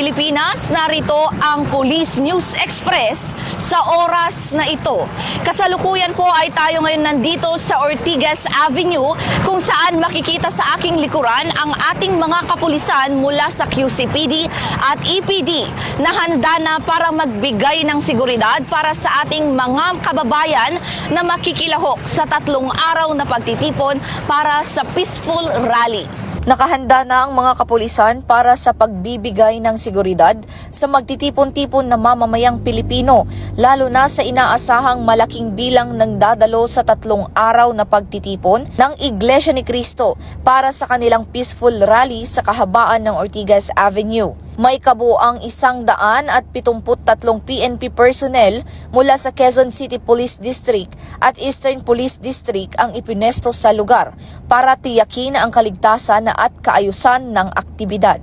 Pilipinas, narito ang Police News Express sa oras na ito. Kasalukuyan po ay tayo ngayon nandito sa Ortigas Avenue kung saan makikita sa aking likuran ang ating mga kapulisan mula sa QCPD at EPD na handa na para magbigay ng seguridad para sa ating mga kababayan na makikilahok sa 3 araw na pagtitipon para sa peaceful rally. Nakahanda na ang mga kapulisan para sa pagbibigay ng seguridad sa magtitipon-tipon na mamamayang Pilipino, lalo na sa inaasahang malaking bilang ng dadalo sa 3 araw na pagtitipon ng Iglesia ni Cristo para sa kanilang peaceful rally sa kahabaan ng Ortigas Avenue. May kabuang 173 PNP personnel mula sa Quezon City Police District at Eastern Police District ang ipinesto sa lugar para tiyakin ang kaligtasan at kaayusan ng aktibidad.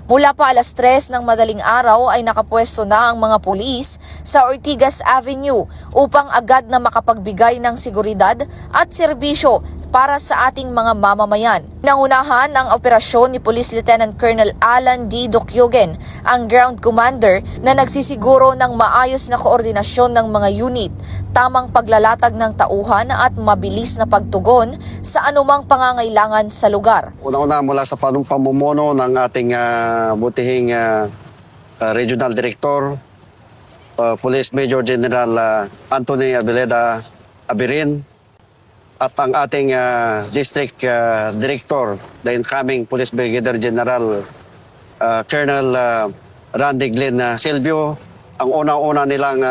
Mula pa alas 3 ng madaling araw ay nakapwesto na ang mga pulis sa Ortigas Avenue upang agad na makapagbigay ng seguridad at serbisyo para sa ating mga mamamayan. Nangunahan ang operasyon ni Police Lieutenant Colonel Alan D. Docyogen, ang ground commander na nagsisiguro ng maayos na koordinasyon ng mga unit, tamang paglalatag ng tauhan at mabilis na pagtugon sa anumang pangangailangan sa lugar. Una-una mula sa pamumuno ng ating butihing Regional Director, Police Major General Anthony Abeleda Abirin, at ang ating District Director, the incoming Police Brigadier General Colonel Randy Glenn Silvio. Ang una-una nilang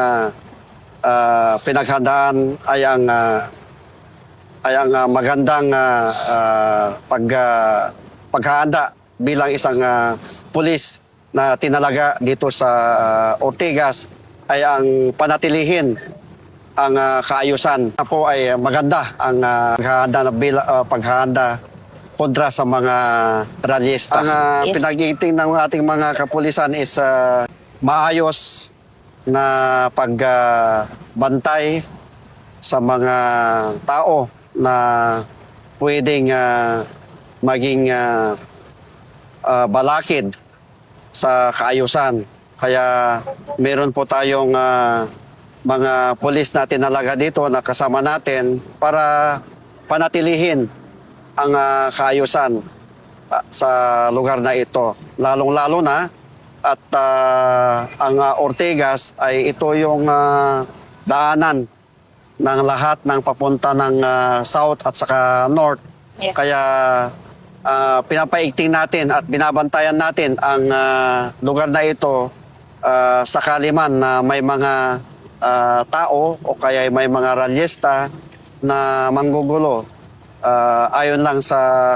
pinaghandaan ay ang magandang paghahanda bilang isang pulis na tinalaga dito sa Ortigas ay ang panatilihin ang kaayusan. Po ay maganda ang paghahanda kontra sa mga rallyista. Ang pinag-iiting ng ating mga kapulisan is maayos na pagbantay sa mga tao na pwedeng maging balakid sa kaayusan. Kaya meron po tayong mga pulis na tinalaga dito na kasama natin para panatilihin ang kaayusan sa lugar na ito. Lalong-lalo na at ang Ortigas ay ito yung daanan ng lahat ng papunta ng south at saka north. Yes. Kaya pinapaigting natin at binabantayan natin ang lugar na ito sakali man na may mga tao o kaya may mga rallyista na manggugulo ayon lang sa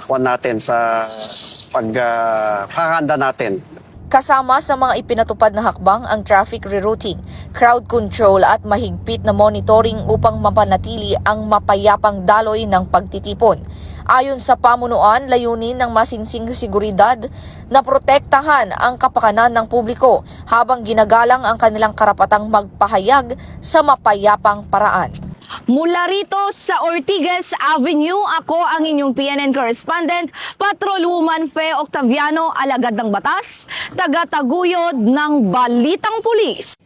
paghahanda natin. Kasama sa mga ipinatupad na hakbang ang traffic rerouting, crowd control at mahigpit na monitoring upang mapanatili ang mapayapang daloy ng pagtitipon. Ayon sa pamunuan, layunin ng masinsing seguridad na protektahan ang kapakanan ng publiko habang ginagalang ang kanilang karapatang magpahayag sa mapayapang paraan. Mula rito sa Ortigas Avenue, ako ang inyong PNN correspondent, Patrolwoman Fe Octaviano, alagad ng batas, taga-taguyod ng Balitang Pulis.